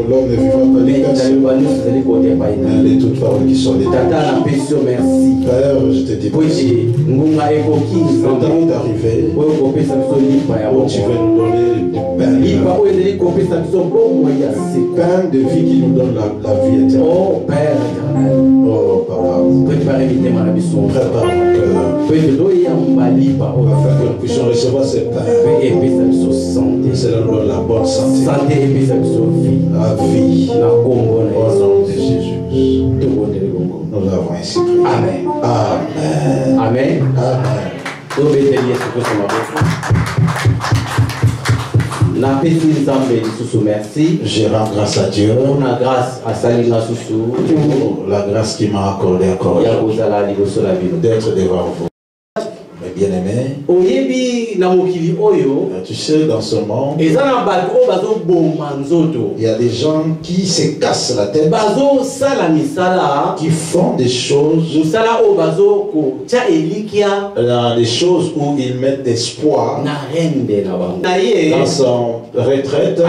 L'homme ne vivra pas de toutes paroles qui sont des merci. Père, je te dis merci. Le temps est arrivé où tu veux nous donner le pain de vie qui nous donne la vie éternelle. Oh Père éternel. Oh Papa. Prépare mon cœur. Afin que nous puissions recevoir ce pain. Cela nous donne la bonne santé. La vie. Au nom de Jésus. Nous l'avons ainsi prié. Amen. Amen. Amen. Amen. Je rends grâce à Dieu pour la grâce qui m'a accordé encore d'être devant vous. Mes bien-aimés, tu sais, dans ce monde, il y a des gens qui se cassent la tête, qui font des choses, des choses où ils mettent espoir dans son retraite.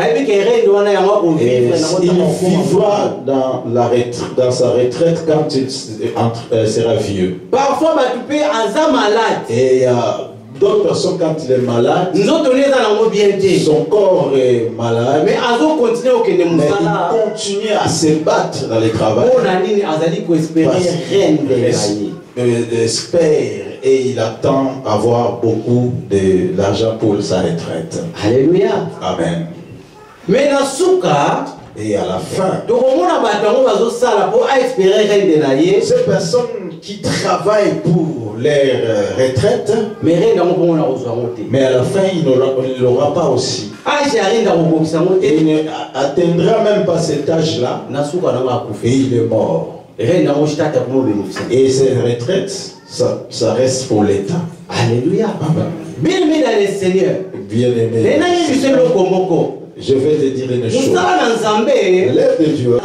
Il vivra dans sa retraite quand il sera vieux. Parfois, Et il y a d'autres personnes, quand il est malade, son corps est malade, mais il continue à se battre dans le travail. Il espère et il attend avoir beaucoup d'argent pour sa retraite. Alléluia. Amen. Mais dans ce cas, et à la fin, ces personnes qui travaillent pour leur retraite, mais à la fin, il ne l'aura pas aussi. Et il n'atteindra même pas cet âge-là. Et il est mort. Et ces retraites, ça reste pour l'État. Alléluia. Amen. Bien-aimé dans le Seigneur. Bien-aimé. Je vais te dire une chose. L'œuvre de Dieu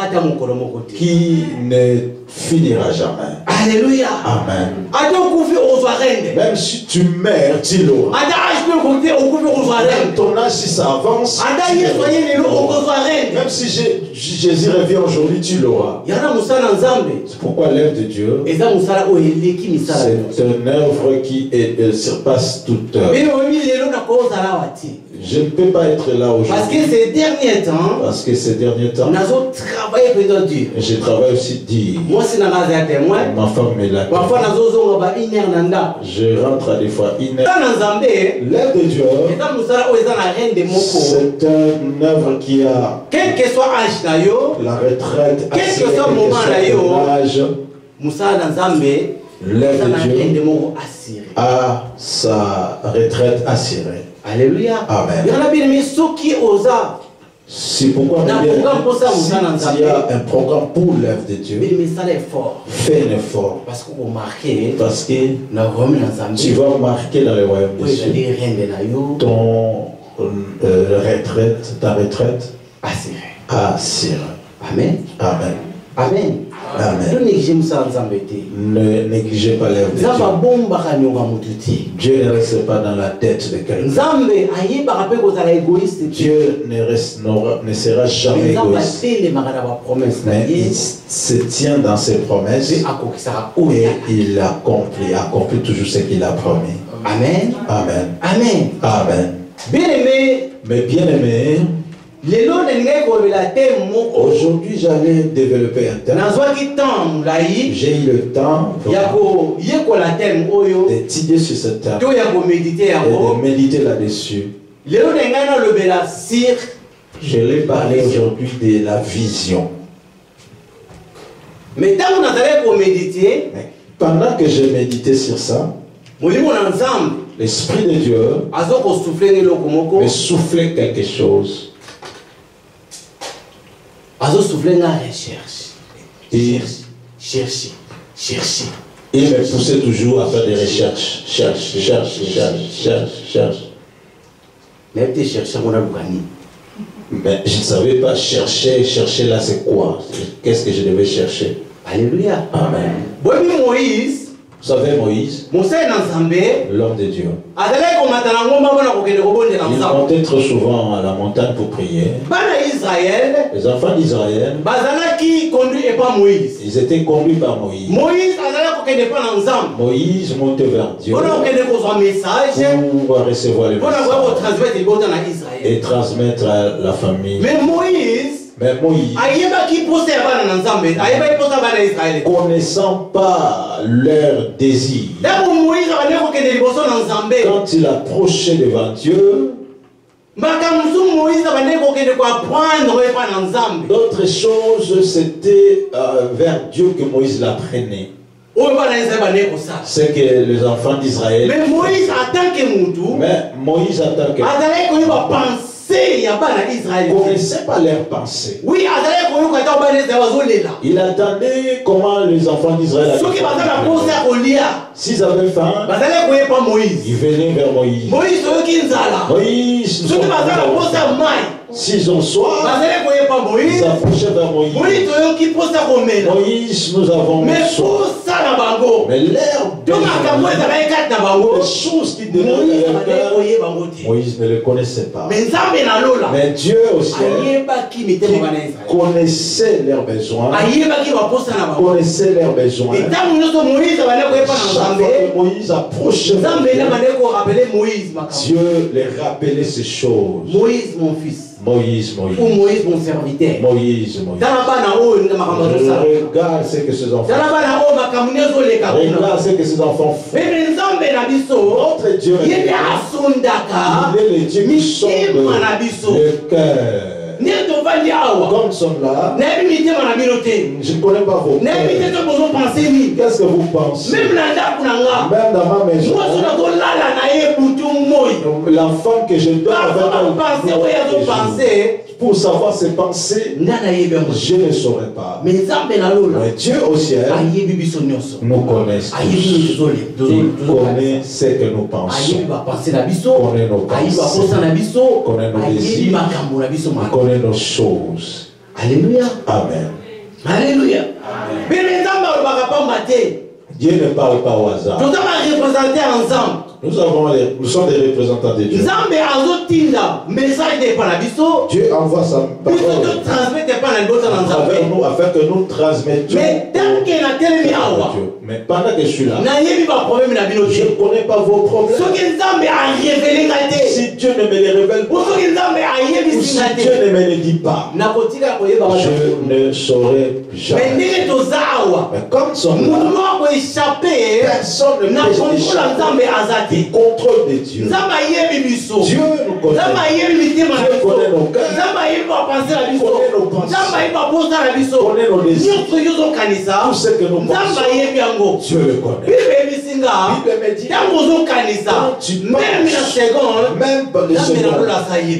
qui ne finira jamais. Alléluia. Amen. Même si tu meurs, tu l'auras. Même ton âge, si ça avance, même si Jésus revient aujourd'hui, tu l'auras. C'est pourquoi l'œuvre de Dieu, c'est une œuvre qui surpasse toute œuvre. Je ne peux pas être là aujourd'hui. Parce que ces derniers temps, nous avons travaillé pour Dieu. Je travaille aussi dur. Moi, c'est un témoin. Ma femme est là. Parfois, je rentre à des fois 1 heure. L'aide de Dieu, c'est une œuvre qui a, quel que soit l'âge, la retraite, quel que soit le moment, l'âge, l'aide de Dieu a sa retraite assurée. Alléluia. Amen. C'est pourquoi s'il y a un programme pour l'œuvre de Dieu, fais un effort. Parce que tu vas marquer dans le royaume de Dieu ton retraite, ta retraite assurée. Amen. Amen. Amen. Amen. Ne négligez pas l'œuvre de Dieu. Dieu ne reste pas dans la tête de quelqu'un. Dieu ne sera jamais égoïste. Mais il se tient dans ses promesses et il accomplit toujours ce qu'il a promis. Amen. Amen. Amen. Amen. Bien-aimé. Mais bien-aimé, aujourd'hui j'allais développer un thème. J'ai eu le temps d'étudier sur ce thème et de méditer là-dessus. Je vais parler aujourd'hui de la vision. Mais pendant que je méditais sur ça, l'Esprit de Dieu me soufflait quelque chose. Chercher. Il me poussait toujours à faire des recherches. Cherche. Mais je ne savais pas chercher là c'est quoi? Qu'est-ce que je devais chercher? Alléluia. Amen. Moïse. Vous savez Moïse, l'homme de Dieu, il montait trop souvent à la montagne pour prier. Les enfants d'Israël, ils étaient conduits par Moïse. Moïse montait vers Dieu pour recevoir les messages et transmettre à la famille. Mais Moïse, connaissant pas leur désir, quand il approchait devant Dieu, d'autres choses, c'était vers Dieu que Moïse l'apprenait. C'est que les enfants d'Israël. Mais Moïse en tant que il ne connaissait pas leurs pensées. Oui, il attendait comment les enfants d'Israël allaient. S'ils avaient faim, ils venaient vers Moïse. Moïse, s'ils ont soif, ils approchaient vers Moïse. Moïse, nous avons soif. Mais l'air les choses qui devenaient dans leur cœur, Moïse ne les connaissait pas. Mais Dieu aussi connaissait leurs besoins. Connaissait leurs besoins. Chaque fois que Moïse approchait, Dieu les rappelait ces choses. Moïse, mon fils. Moïse. Ou Moïse, mon serviteur. Moïse. Regarde ce que ces enfants font. Regarde ce que ces enfants font. Notre Dieu est le Dieu qui sonde le cœur. Comme nous sommes là, je ne connais pas vos cœurs. Qu'est-ce que vous pensez? Même dans ma maison, l'enfant que je donne avec pour savoir ses pensées, je ne saurais pas. Mais Dieu au ciel nous connaît tous. Il connaît ce que nous pensons. Connaît nos pensées. Connaît nos désirs. Connaît nos choses. Alléluia. Amen. Alléluia. Dieu ne parle pas au hasard. Nous sommes des représentants de Dieu. Dieu envoie sa parole à travers nous afin que nous transmettions. Mais pendant que je suis là, je ne connais pas vos problèmes. Si Dieu ne me les révèle pas, ou si Dieu ne me les dit pas, je ne saurais jamais. Mais comme son personne ne peut échapper du contrôle de Dieu. Dieu nous connaît. Dieu connaît nos cœurs. Dieu connaît nos pensées. Connaît nos désirs. Tout ce que nous pensons, Dieu le connaît. Bible me dit, quand tu penses, même pas les secondes,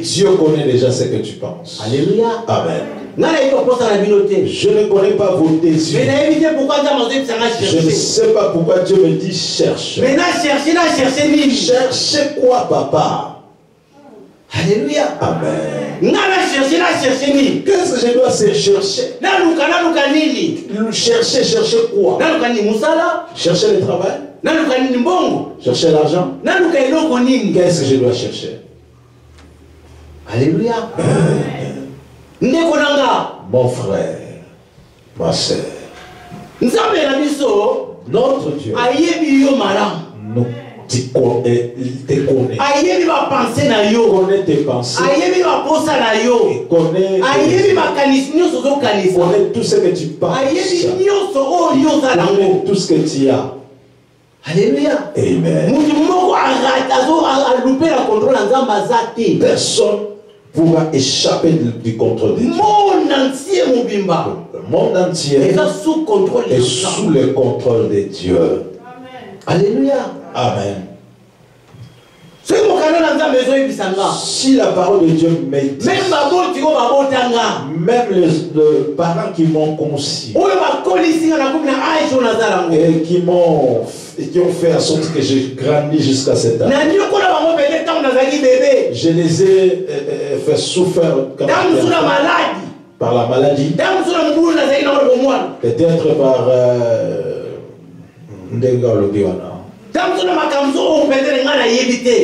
Dieu connaît déjà ce que tu penses. Alléluia. Amen. Je ne connais pas vos désirs. Je ne sais pas pourquoi Dieu me dit cherche. Cherchez quoi, papa? Alléluia. Amen. Qu'est-ce que je dois chercher? Chercher quoi? Chercher le travail? Chercher l'argent? Qu'est-ce que je dois chercher? Alléluia. Mon frère, ma soeur, notre Dieu nous te connaît. Connaît tes pensées. Connaît tout ce que tu penses. Connaît tout ce que tu as. Alléluia. Amen. Personne pourra échapper du contrôle de Dieu. Le monde entier est sous le contrôle de Dieu. Alléluia. Amen. Si la parole de Dieu m'aide, même les parents qui m'ont conçu et qui ont fait en sorte que j'ai grandi jusqu'à cet âge, je les ai fait souffrir par la maladie, peut-être par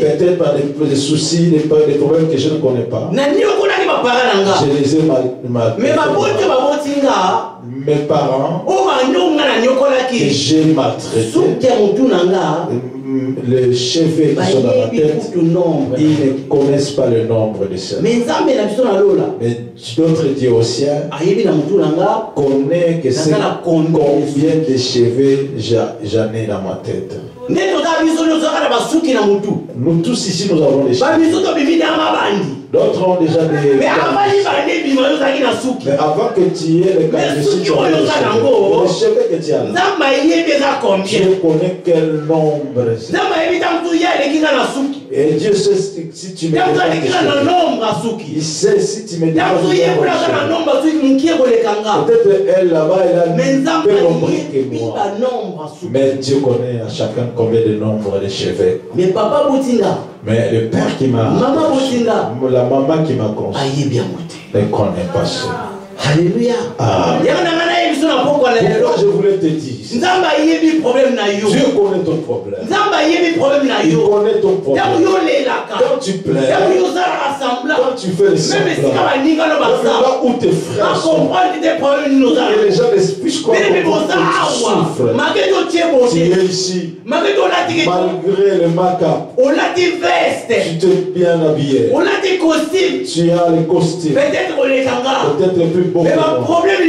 peut-être par des soucis, des problèmes que je ne connais pas. Je les ai mes parents que j'ai maltraités, les cheveux qui sont dans ma tête, ils ne connaissent pas le nombre de ceux. Mais d'autres dieux au ciel connaissent que c'est combien de cheveux j'en ai dans ma tête. Nous tous ici nous avons des cheveux. D'autres ont déjà des... Mais avant que tu aies le calvitie, tu as les cheveux que tu as là. Je connais quel nombre c'est. Et Dieu sait si tu me dis il sait si tu me dis peut-être elle là-bas, elle a plus nombre que moi. Mais Dieu connaît à chacun combien de nombre de cheveux. Mais papa Boutinga, mais le père qui m'a, la maman qui m'a conçu ne connaît pas ça. Alléluia. Pourquoi je voulais te dire, Dieu connaît ton problème. Il connaît ton problème. Quand tu plais, quand tu fais le semblant, où tes frères sont, et les gens puissent croire que tu souffres. Tu es ici, malgré le make-up, tu t'es bien habillé, tu as le costume, peut-être le plus beau. Mais le problème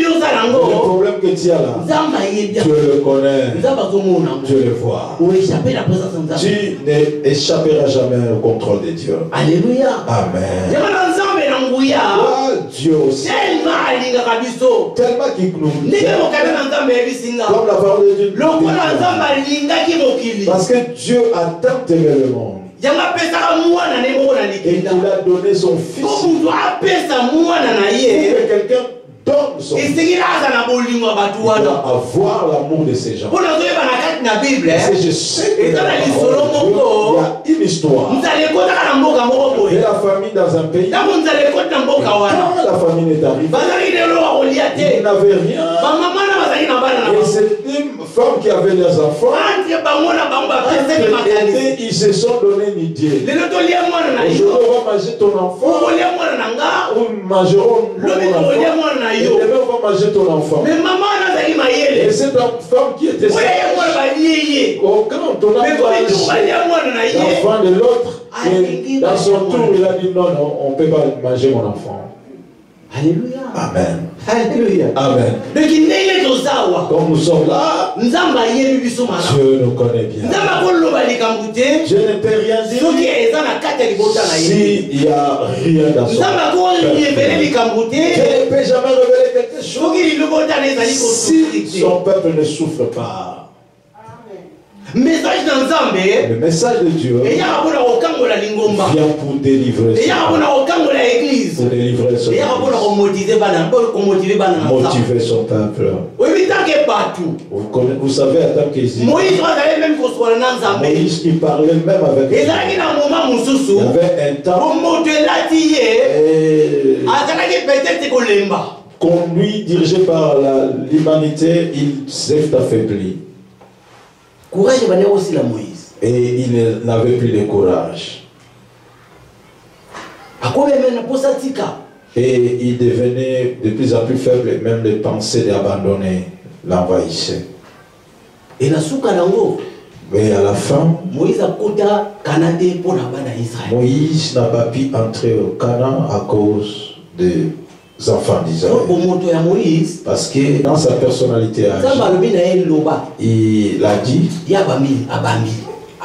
que tu as là, Dieu le connaît, Dieu le voit. Tu n'échapperas jamais au contrôle de Dieu. Alléluia. Amen. Dieu aussi. Tellement qu'il nous comme la parole de Dieu. Parce que Dieu a tant aimé le monde. Et il nous a donné son fils. Pour que quelqu'un donne son fils. Il doit avoir l'amour de ces gens. Parce que je sais que il y a une histoire. De la famille dans un pays. Quand la famille est arrivée, il n'avait rien. Et cette femmes qui avaient leurs enfants, ils se sont donné une idée. Aujourd'hui, on va manger ton enfant, ou mangerons mon enfant, et demain on va manger ton enfant. Et cette femme qui était sage, quand on a mangé l'enfant de l'autre, et dans son tour, il a dit non, non, on ne peut pas manger mon enfant. Alléluia. Amen. Alléluia. Amen. Comme nous sommes là, Dieu nous connaît bien. Je ne peux rien dire s'il n'y a rien dans son cœur. Je ne peux jamais révéler quelque chose si son peuple ne souffre pas. Le message de Dieu vient pour délivrer l'église, pour délivrer son église, motiver son peuple. Vous savez, à tant qu'Ézéchiel, Moïse qui parlait même avec Dieu. Il y avait un temps conduit, dirigé par l'humanité, il s'est affaibli. Courage aussi la Moïse. Et il n'avait plus de courage. Et il devenait de plus en plus faible, et même les pensées d'abandonner l'envahissaient. Et à la fin, Moïse n'a pas pu entrer au Canaan à cause des enfants d'Israël. Parce que dans sa personnalité, il a dit,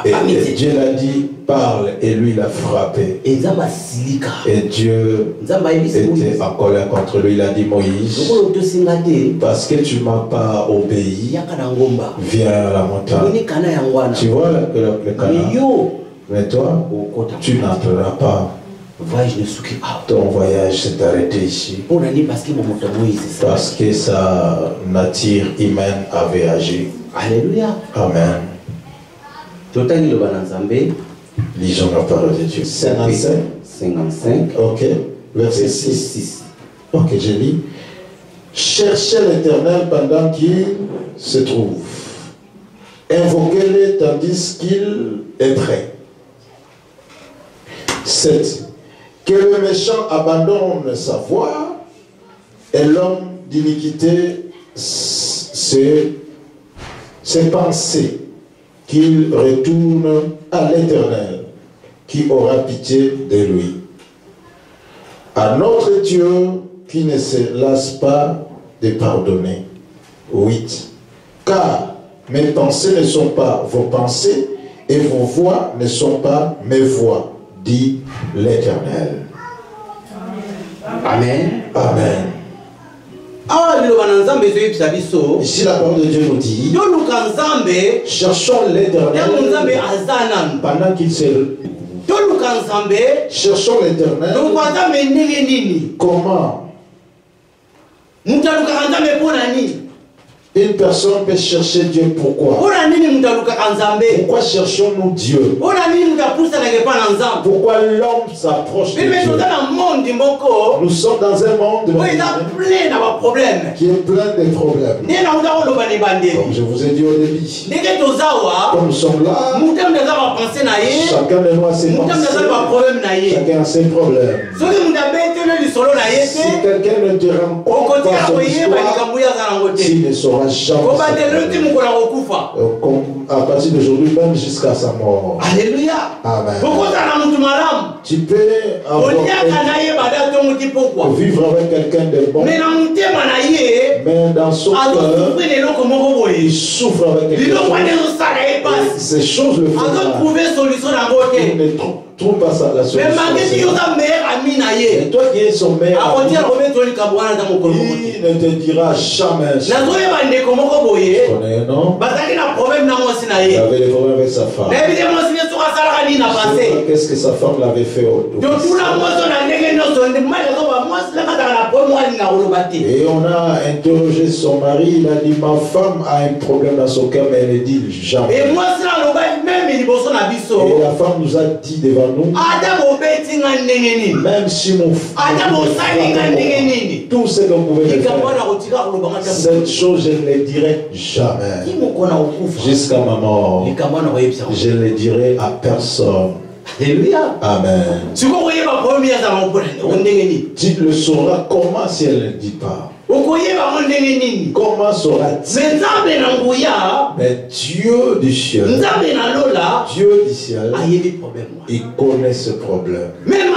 et Dieu l'a dit, parle, et lui l'a frappé. Et Dieu était en colère contre lui. Il a dit, Moïse, parce que tu ne m'as pas obéi, viens à la montagne. Tu vois le Canaan, mais toi, tu n'entreras pas. Ton voyage s'est arrêté ici parce que sa nature humaine avait agi. Alléluia. Amen. Lisons la parole de Dieu. 55. Ok. Verset 6. Ok, je lis. Cherchez l'Éternel pendant qu'il se trouve. Invoquez-le tandis qu'il est prêt. 7. Que le méchant abandonne sa voie et l'homme d'iniquité ses pensées, qu'il retourne à l'Éternel, qui aura pitié de lui. À notre Dieu qui ne se lasse pas de pardonner. 8. Car mes pensées ne sont pas vos pensées et vos voix ne sont pas mes voix, dit l'Éternel. Amen. Amen. Ici la parole de Dieu nous dit, cherchons l'Éternel pendant qu'il se... Cherchons l'Éternel. Comment? Une personne peut chercher Dieu pourquoi? Pourquoi cherchons-nous Dieu? Pourquoi l'homme s'approche de Dieu? Nous sommes dans un monde qui est plein de problèmes. Comme je vous ai dit au début, comme nous sommes là, chacun de nous a ses pensées, chacun a ses problèmes. Si quelqu'un ne te rencontre pas son histoire, tu ne sauras jamais. À partir d'aujourd'hui, même jusqu'à sa mort. Alléluia. Amen. Tu peux vivre avec quelqu'un de bon, mais dans son cœur, il souffre avec quelque chose. Ces choses le font mal. Il ne trouve pas la solution. Et toi qui es son meilleur ami, il ne te dira jamais. Je connais un homme, il avait des problèmes avec sa femme. Qu'est-ce que sa femme l'avait fait au Et on a interrogé son mari, il a dit, ma femme a un problème dans son cœur, mais elle ne dit jamais. Et la femme nous a dit devant nous, même si mon tout ce que vous pouvez me faire. Cette chose, je ne les dirai jamais. Jusqu'à ma mort, je ne les dirai à personne. Alléluia. Amen. Tu le sauras comment si elle ne le dit pas. Comment saura-t-il? Mais Dieu du ciel, il connaît ce problème. Même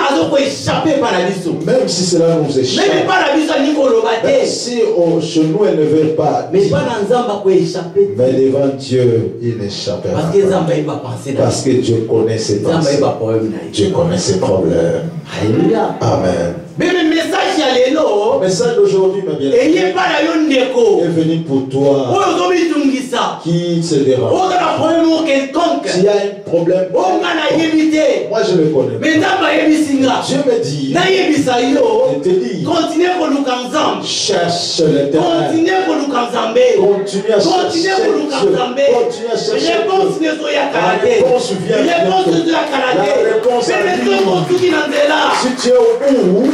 si cela nous échappe, même si chez nous elle ne veut pas dire, mais devant Dieu il n'échappera pas. Parce que Dieu connaît ses pensées. Dieu connaît ses problèmes. Alléluia. Amen. Mais le message le message d'aujourd'hui, ma bien-aimée, est venu pour toi qui se dérange. S'il y a un problème, moi je le connais. Dieu me dit, je te dis, cherche l'Éternel. Continue à chercher. Continue à chercher. La réponse vient bientôt. La réponse arrive. Si tu es au bout,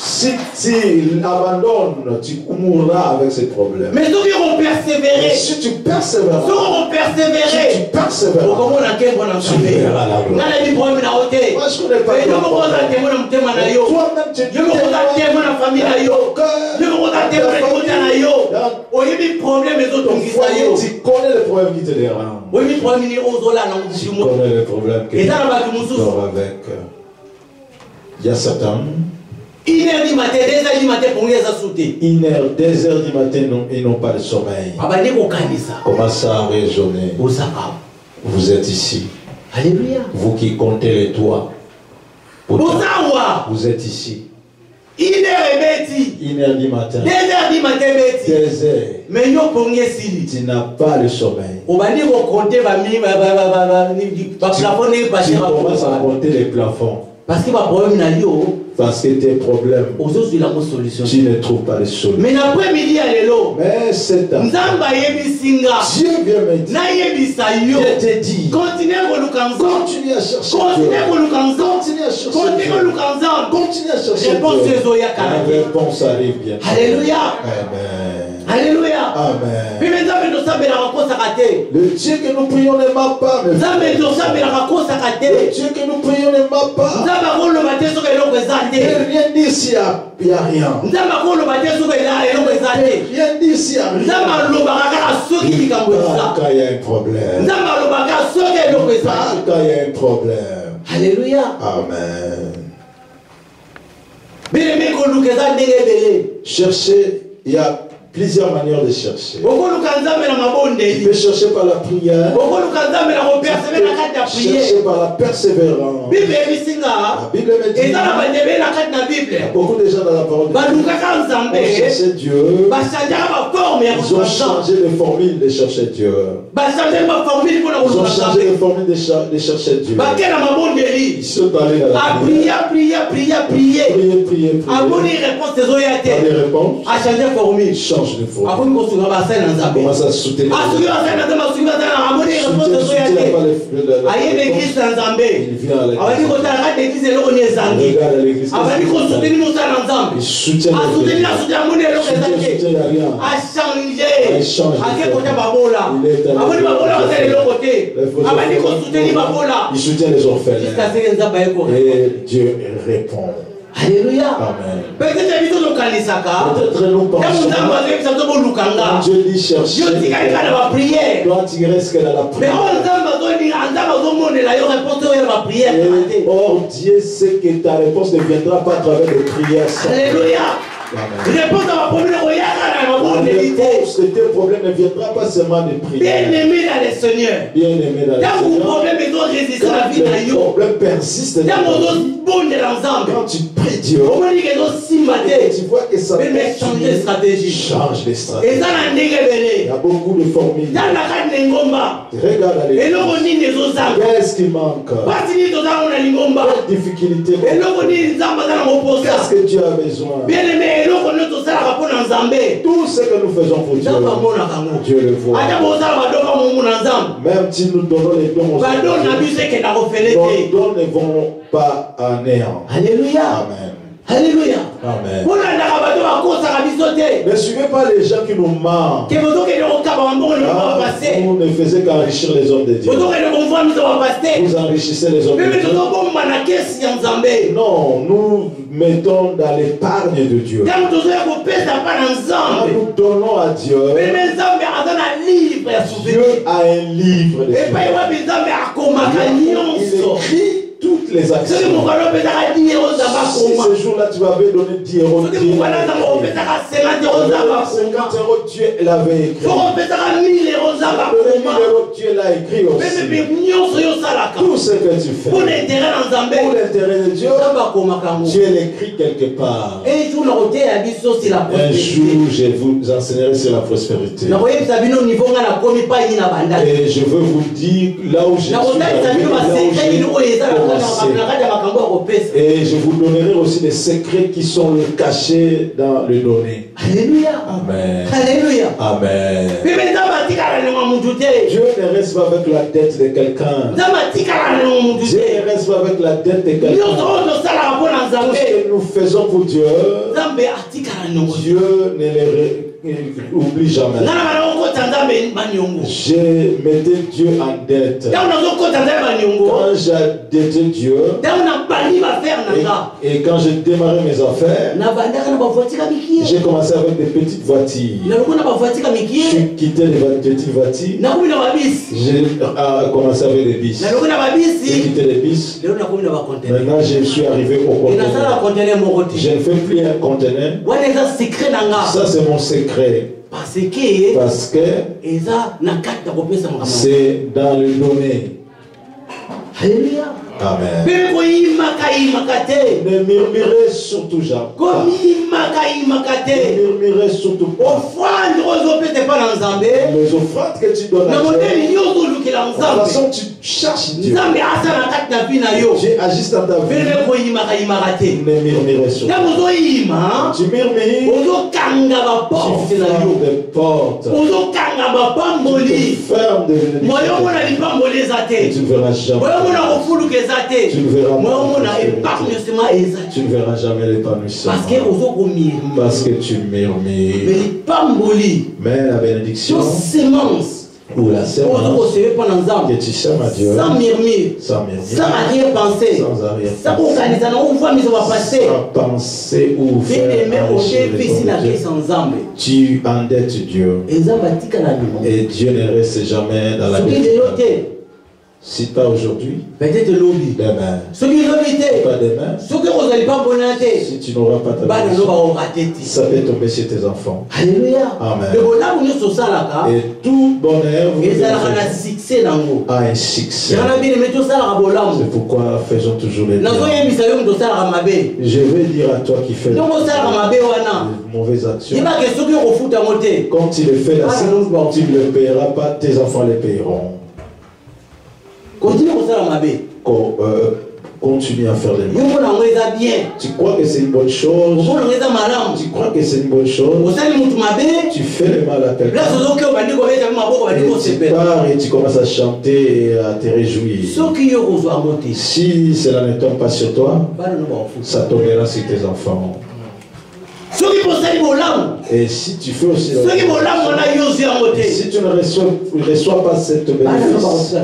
si tu abandonnes, tu mourras avec ces problèmes. Mais si tu persévérer, si tu persévéreras, tu verras la gloire. Moi je connais pas ton problème. Toi-même tu dis tu connais le problème qui te dérange. Tu connais le problème que tu dors avec. Il y a certains. 1h du matin, 2h du matin, 1h, 2h du matin, ils n'ont pas de sommeil. Commence à raisonner. Vous êtes ici. Alléluia. Vous qui comptez les toits. Vous êtes ici. 1h du matin. 2h du matin. 2h. Mais tu n'as pas le sommeil. Tu commences à compter les plafonds. Parce que tes problèmes, tu ne trouves pas de solution. Mais c'est un Dieu vient me dire, je te dis, continue à chercher Dieu. Continue à chercher Dieu. La réponse arrive bien. Alléluia. Amen. Alléluia. Amen. Le Dieu que nous prions ne m'a pas. Le Dieu que nous prions ne m'a pas. Ne rien dire s'il n'y a rien. Rien dire s'il y a rien. Quand il y a un problème. Quand il y a un problème. Alléluia. Amen. Chercher, il y a plusieurs manières de chercher. Tu peux chercher par la prière. Chercher par la persévérance. La Bible me dit, il y a beaucoup de gens dans la parole de Dieu ont cherché Dieu. Ils ont changé de formule de chercher Dieu. Ils ont changé de formule de chercher Dieu. Ils sont allés dans la prière. Prier. Des réponses. Change de formule. Commence à soutenir. Il vient à l'église. Regarde à l'église. Il soutient il soutient les orphelins. Et Dieu répond. Alléluia. Amen. Peut-être nous pensons. Quand Dieu dit chercher, toi tu restes que dans la prière. Or Dieu sait que ta réponse ne viendra pas à travers des prières. Alléluia. La réponse de tes problèmes ne viendra pas seulement de prière. Bien-aimé dans le Seigneur. Bien-aimé dans le Seigneur. Quand le problème persiste, quand tu pries Dieu, tu vois que ça change de stratégie. Change de stratégie. Il y a beaucoup de formules. Regarde à l'église. Qu'est-ce qui manque? Quelle difficulté? Qu'est-ce que Dieu a besoin? Tout ce que nous faisons pour Dieu, Dieu le voit. Même si nous donnons les dons aux autres, nos dons ne vont pas à néant. Alléluia. Amen. Alléluia. Amen. Ne suivez pas les gens qui nous mentent. Vous ne faisiez qu'enrichir les hommes de Dieu. Vous enrichissez les hommes de Dieu. Non, nous mettons dans l'épargne de Dieu. Nous donnons à Dieu. Dieu a un livre de Dieu. Il écrit toutes les actions. Si ce jour-là tu m'avais donné 10 euros, 50 euros, Dieu l'avait écrit. 1000 euros, Dieu l'a écrit aussi. Tout ce que tu fais pour l'intérêt de Dieu, Dieu l'écrit quelque part. Un jour, je vous enseignerai sur la prospérité. Et je veux vous dire là où je suis et je vous donnerai aussi des secrets qui sont cachés dans le donné. Alléluia. Amen. Alléluia. Amen. Dieu ne reste pas avec la dette de quelqu'un. Dieu ne reste pas avec la dette de quelqu'un. Tout ce que nous faisons pour Dieu, Dieu ne oublie jamais. J'ai mis Dieu en dette. Quand j'ai dette Dieu et quand j'ai démarré mes affaires, j'ai commencé avec des petites voitures. J'ai quitté les petites voitures. J'ai commencé avec des bis. J'ai quitté les bis. Maintenant je suis arrivé au conteneur. Je ne fais plus un conteneur. Ça c'est mon secret. Parce que c'est dans le domaine. Alléluia. Amen. Ne murmurez surtout jamais. Ne murmurez surtout pas. Les offrandes que tu donnes à Dieu, la façon tu cherches Dieu, Dieu agit dans ta vie. Ne murmurez surtout pas. Tu murmures, tu fermes des portes, tu fermes des et tu ne verras jamais. Tu ne verras jamais l'épanouissement. Parce que tu murmures. Mais la bénédiction ou la sémence que tu sèmes à Dieu sans murmure, sans arrière-pensée, sans penser ou faire tu endettes Dieu et Dieu ne reste jamais dans la bénédiction. Si pas aujourd'hui, peut-être demain. Pas demain. Si tu n'auras pas ta bénédiction, ça peut tomber sur tes enfants. Alléluia. Amen. Et tout bonheur a un succès. C'est pourquoi faisons toujours les bien. Je vais dire à toi qui fais de mauvaises actions, quand tu le fais, tu ne le payeras pas, tes enfants les payeront. Continue à faire les bien. Tu crois que c'est une bonne chose. Tu crois que c'est une bonne chose. Tu fais le mal à quelqu'un. Tu pars et tu commences à chanter et à te réjouir. Si cela ne tombe pas sur toi, ça tombera sur tes enfants. Et si tu fais aussi si tu ne reçois pas cette bénéfice,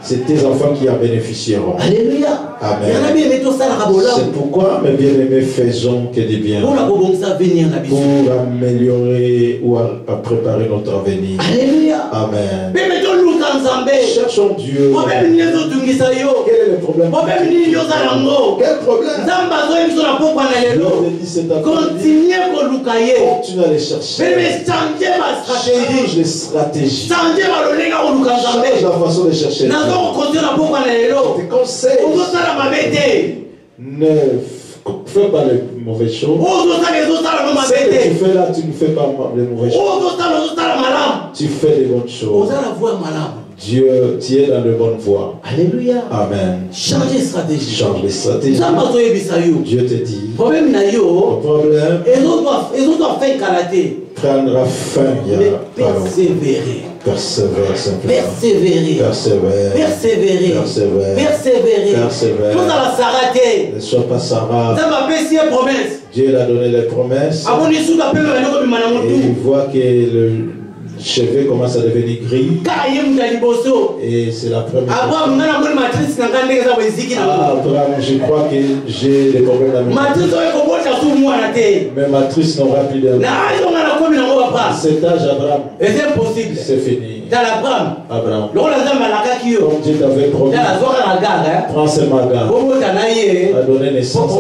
c'est tes enfants qui en bénéficieront. Alléluia. Amen. C'est pourquoi, mes bien-aimés, faisons que des biens pour améliorer ou à préparer notre avenir. Alléluia. Amen. Cherchons Dieu. Quel est le problème? Quel problème? Continuez à continue à les chercher. Change les stratégies. Change la façon de chercher. Je te conseille. Ne fais pas les mauvaises choses. Ce que tu fais là, tu ne fais pas les mauvaises choses. Tu fais les bonnes choses. Dieu, tu es dans de bonnes voies. Alléluia. Amen. Change les stratégies. Change les stratégies. Dieu te dit. Le problème, prendra fin. Persévérer. Persévère simplement. Persévérer. Persévère. Persévérer. Persévère. Persévérer. Persévère. Tout ça va s'arrêter. Ne sois pas Sarah. Ça m'a fait une promesse. Dieu a donné les promesses. Et il voit que le cheveux commence à devenir gris. Et c'est la première. Abraham, je crois que j'ai des problèmes d'amour. Mais matrice n'aura plus d'amour. Cet âge, Abraham, c'est fini. Abraham, comme Dieu t'avait promis, prends ce magas, a donné naissance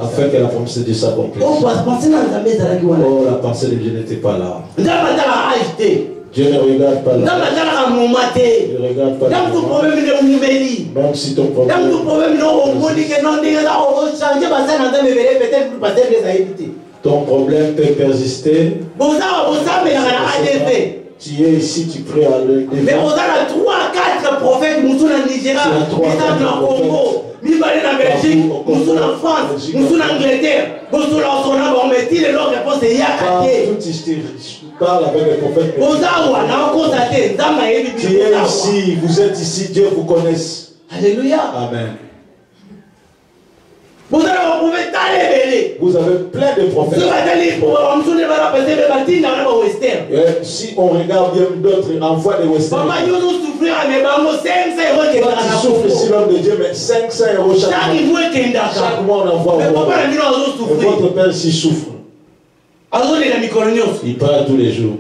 afin que la promesse de Dieu s'accomplisse. Oh, la pensée de Dieu n'était pas là. Dieu ne regarde pas là. Il ne regarde pas là. Même si ton problème. Ton problème peut persister. Tu es ici, tu pries à l'œil. Mais on a 3-4 prophètes, nous sommes en Nigeria, nous sommes en Congo, nous sommes en Belgique, nous sommes en France, nous sommes en Angleterre, nous sommes en Sonaba, on me dit leur réponse est Yakate. Tu parles avec les prophètes. Tu es ici, vous êtes ici, Dieu vous connaisse. Alléluia. Amen. Vous avez plein de prophètes. Si on regarde bien d'autres, envoie des westerns. Tu souffres ici l'homme de Dieu, mais 500 € chaque mois on envoie. Et votre père s'y souffre. Il parle tous les jours.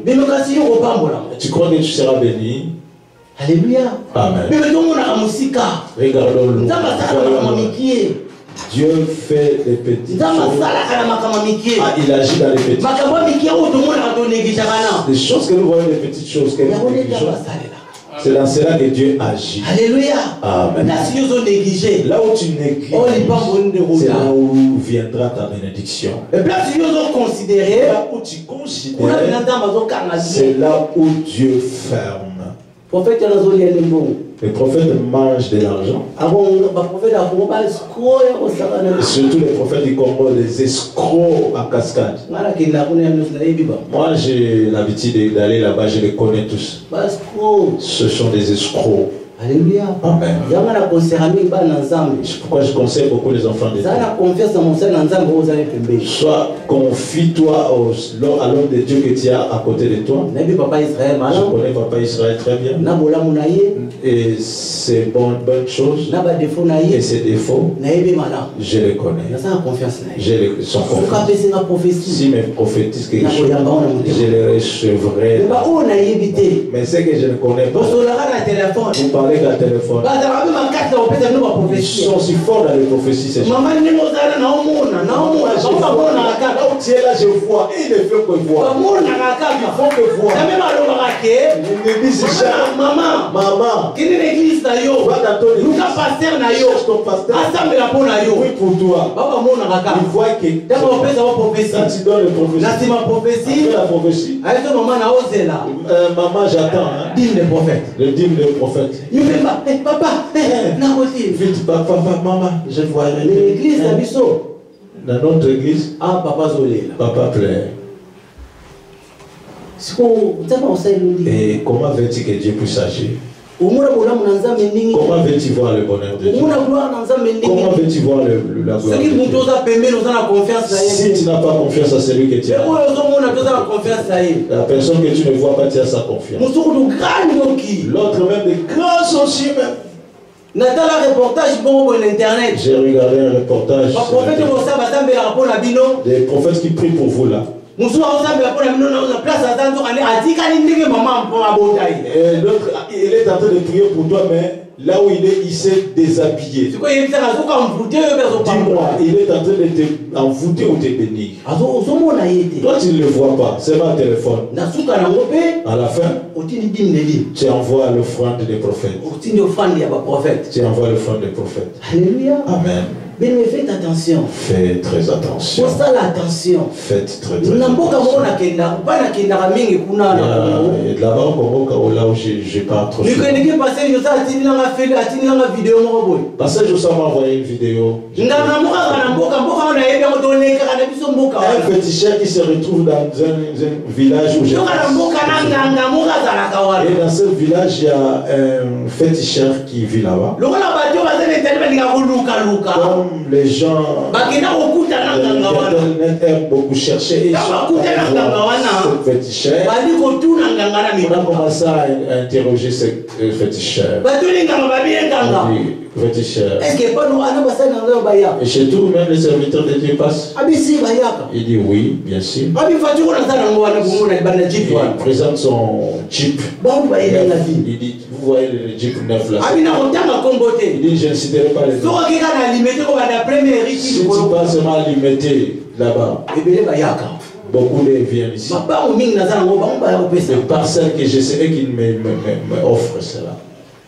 Tu crois que tu seras béni? Alléluia. Amen. Regardons-le. Dieu fait des petites choses. Il agit dans les petites choses. Des choses que nous voyons, des petites choses. C'est dans cela que Dieu agit. Alléluia. Amen. Là où tu négliges, c'est là où viendra ta bénédiction. Là où tu considères, c'est là où Dieu ferme. Les prophètes mangent de l'argent. Surtout les prophètes du Congo, les escrocs en cascade. Moi, j'ai l'habitude d'aller là-bas, je les connais tous. Ce sont des escrocs. Alléluia. Amen. C'est pourquoi je conseille beaucoup les enfants de Dieu. Soit confie-toi à l'homme de Dieu que tu as à côté de toi. Je connais Papa Israël très bien. Et c'est bonne chose. Et ses défauts, je les connais. J'ai son confiance. Si mes prophétisent quelque chose, je les recevrai. Mais c'est que je ne connais pas. Vous parlez qu'à téléphone. Ils sont si forts dans les prophéties. Ces gens. Là où tu es là, je vois. Et il ne fait que voir. Ils font que voir. Ils me disent maman. Va dans ton église. Cherche ton pasteur. Oui, pour toi. Il voit que quand tu donnes le prophétie, la prophétie. Maman, j'attends. Le dîme de prophète. Papa, vite, papa, maman, je vois l'église d'Abisso. Dans notre église, papa Zolé. Papa pleure. Et comment veux-tu que Dieu puisse agir? Comment veux-tu voir le bonheur de Dieu? Comment veux-tu voir la gloire de Dieu? Si tu n'as pas confiance à celui que tu as, la personne que tu ne vois pas, tu as sa confiance. L'autre même, des grands aussi même. J'ai regardé un reportage des prophètes qui prient pour vous là. Et l'autre, il est en train de prier pour toi, mais là où il est, il s'est déshabillé. Dis-moi, il est en train de t'envoûter ou te bénir. Toi, tu ne le vois pas, c'est ma téléphone. À la fin, tu envoies l'offrande des prophètes. Tu envoies l'offrande des prophètes. Alléluia. Amen. Mais faites attention. Faites très attention. Pour ça, l'attention. Faites très attention. Il y a de là-bas au Congo, là où j'ai pas trop. Parce que je sais m'envoyer une vidéo. Un féticheur qui se retrouve dans un village où j'ai. Et dans ce village, il y a un féticheur qui vit là-bas. Comme les gens aiment beaucoup chercher, et ils ce féticheur. On a commencé à interroger ce féticheur. Féticheur. Et chez tout, même les serviteurs de Dieu passent. Il dit oui, bien sûr. Il présente son Jeep. Il dit, vous voyez le Jeep neuf là. Il dit, je ne citerai pas les noms. Si tu passes seulement à limiter là-bas, beaucoup de viennent ici. Les parcelles que je sais qui m'offrent cela.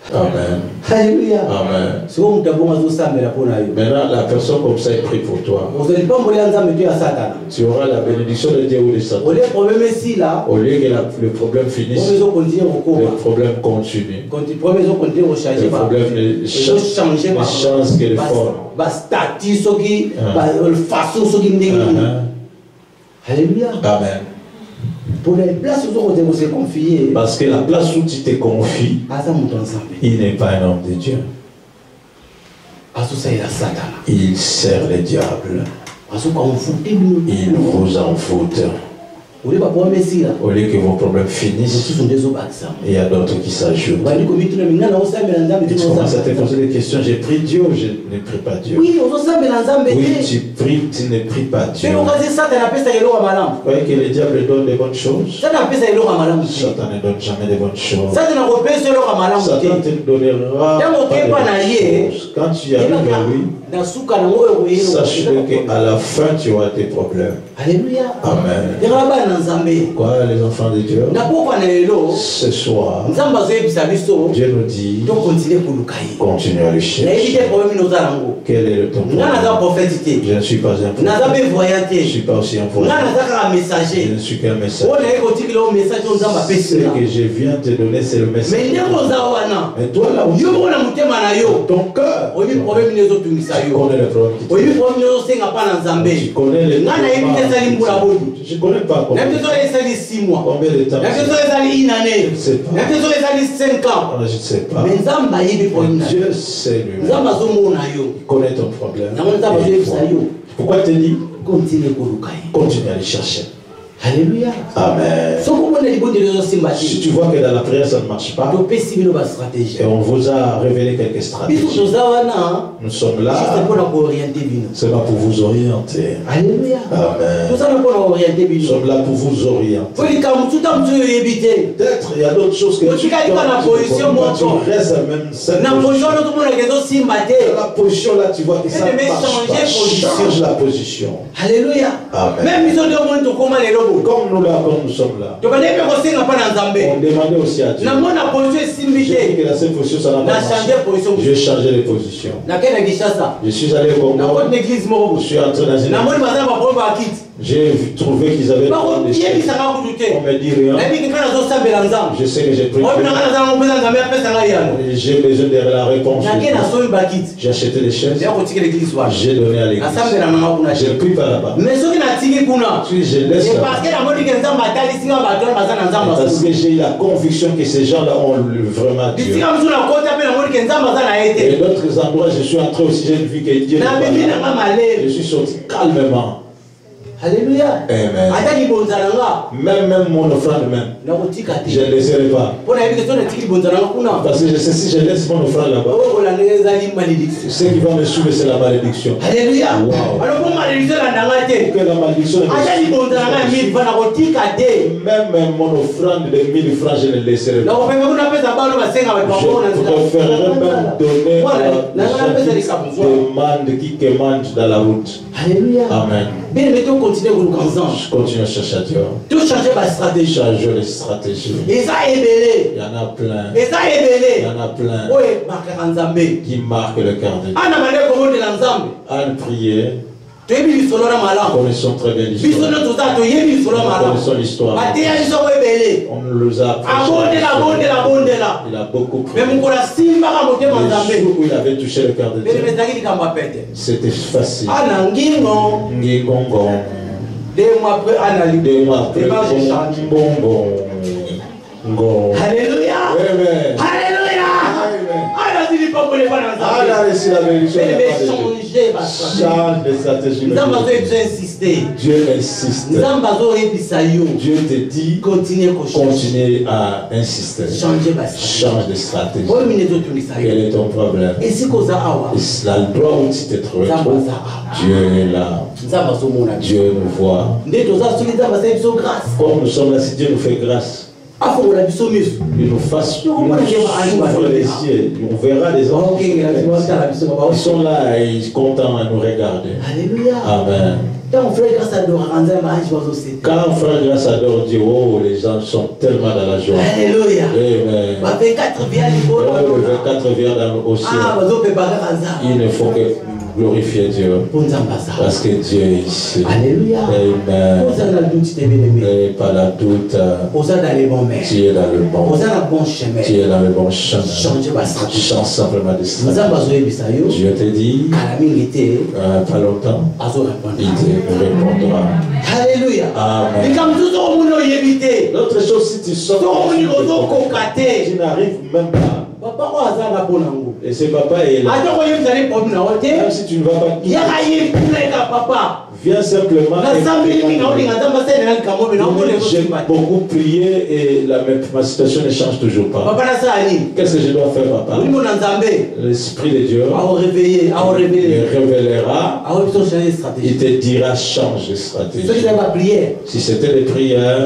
Amen. Alléluia. Amen. Maintenant, la personne comme ça est prie pour toi. Tu auras la bénédiction de Dieu ou de Satan. Au lieu que le problème finisse, le problème continue. Le problème ne change que les formes. Alléluia. Amen. Pour les places où on te confier. Parce que la place où tu te confies, il n'est pas un homme de Dieu. Il sert le diable. Il vous en fout. Au lieu que vos problèmes finissent, il y a d'autres qui s'ajoutent. Tu commences à te poser des questions. J'ai pris Dieu ou je ne prie pas Dieu? Oui, tu pries, tu ne pries pas Dieu. Vous voyez que le diable donne des bonnes choses. Satan ne donne jamais des bonnes choses. Satan te donnera pas des choses. Quand tu arrives à lui, sache-le qu'à la fin tu auras tes problèmes. Alléluia. Amen. Quoi, les enfants de Dieu? Ce soir, Dieu nous dit continue à le chercher. Quel est le temps? Je ne suis pas un prophète. Je ne suis pas aussi un voyant. Je ne suis qu'un messager. Ce que je viens te donner, c'est le message. Mais toi, là où ton cœur, tu connais le problème qui tu connais les problèmes. Je ne connais pas combien de temps. Je ne sais pas. Je ne sais pas. Dieu sait lui-même. Il connaît ton problème. Pourquoi te dit? Continue à le chercher. Alléluia. Amen. Si tu vois que dans la prière ça ne marche pas, et on vous a révélé quelques stratégies, nous sommes là seulement pour vous orienter. Alléluia. Amen. Nous sommes là pour vous orienter. Peut-être il y a d'autres choses que tu restes même cette position. Dans la position là, tu vois que ça ne marche pas. Change la position. Alléluia. Amen. Comme nous là, comme nous sommes là, on demandait aussi à Dieu. J'ai dit que la seule position, ça n'a pas marché. Je vais changer les positions. Je suis allé au Congo. Je suis entré dans une église. J'ai trouvé qu'ils avaient des chefs. On me dit rien. Je sais que j'ai pris. J'ai besoin de la réponse. J'ai acheté des chaises. J'ai donné à l'église. Je ne prie pas là-bas. Si je laisse là-bas. Parce que j'ai eu la conviction que ces gens-là ont vraiment Dieu. Et d'autres endroits, je suis entré aussi, j'ai vu que Dieu. Je suis sorti calmement. Alléluia. Amen. Même mon offrande même. Je ne laisserai pas. Parce que je sais si je laisse mon offrande là-bas, ce qui va me suivre c'est la malédiction. Alléluia. Wow. Que la malédiction même mon offrande de 1000 francs je ne laisserai pas. Je préférerais même donner à la demande qui commande dans la route. Alléluia. Amen. Bien aimé, tu continues Je continue à chercher à Dieu. Tu changes ma stratégie. Changer les stratégies. Et ça est belé. Il y en a plein. Et ça est belé. Il y en a plein. Oui, marque Qui marquent le cœur de Dieu. Anna mane comment de l'ensemble. À prier. Tu es bien sur le malin. Nous connaissons très bien l'histoire. Nous connaissons l'histoire. On nous a il a beaucoup prié. Mais mon le jour où il avait touché le cœur de Dieu, c'était facile. Ngingongo. 2 mois après, Anna 2 mois après, bonbon. Alléluia. Amen. Alléluia. Anna réussi la bénédiction. Change de stratégie. Dieu insiste. Dieu te dit continuer à insister. Change de stratégie. Quel est ton problème? La loi où tu te trouves, Dieu est là. Dieu nous voit. Comme nous sommes là, si Dieu nous fait grâce, il nous fasse ouvre les yeux, on verra les hommes. Ils sont là et ils sont contents à nous regarder. Alléluia. Amen. Quand frère grâce adore, quand frère grâce adore Dieu, oh, les gens sont tellement dans la joie. Alléluia. Amen. Le 24 vient dans le ciel. Il ne faut que glorifier Dieu. Parce que Dieu est ici. Alléluia. Amen. Et pas la doute. Tu es dans le bon chemin. Tu es dans le bon chemin. Change simplement de stratégie. Dieu te dit, pas longtemps, il te répondra. Alléluia. Amen. L'autre chose, si tu sors, tu n'arrives même pas. Et ce papa est là. Même si tu ne vas pas, viens simplement. J'ai beaucoup prié et ma situation ne change toujours pas. Qu'est-ce que je dois faire, papa? L'Esprit de Dieu il révélera. Il te dira change de stratégie. Si c'était des prières,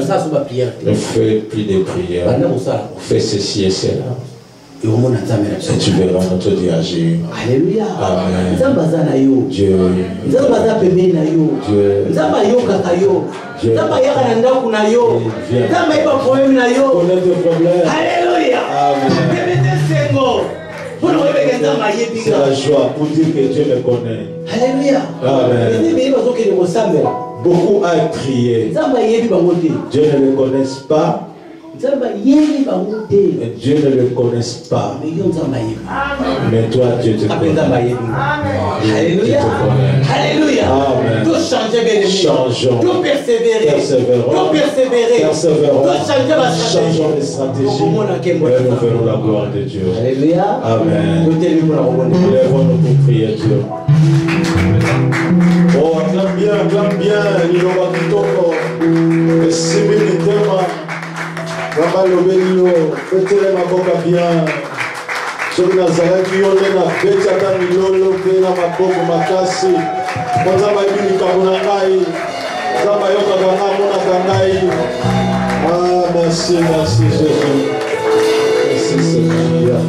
ne fais plus de prières. Fais ceci et cela. Et tu verras notre Dieu agir. Alléluia. Amen. Dieu. Alléluia. C'est la joie pour dire que Dieu me connaît. Alléluia. Amen. Beaucoup a prié. Dieu ne le connaît pas. Et Dieu ne le connaît pas. Mais toi, Dieu te connaît. Alléluia. Alléluia. Amen. Tout changer, changeons. Tout persévérer. Persévérons. Changeons les stratégies. Et nous verrons la gloire de Dieu. Alléluia. Amen. Lèvons-nous pour prier Dieu. Oh, acclame bien. Il aura kitoko. Et si Baba lobelilo, petele maboka bien. Soki nazalaki yo nde na beti ata milolo mpe na maboko makasi. Nzambe ayebi likambo na ngai. Nzambe ayokaka ngai, amonaka ngai. Ah, merci Jésus. Merci Seigneur.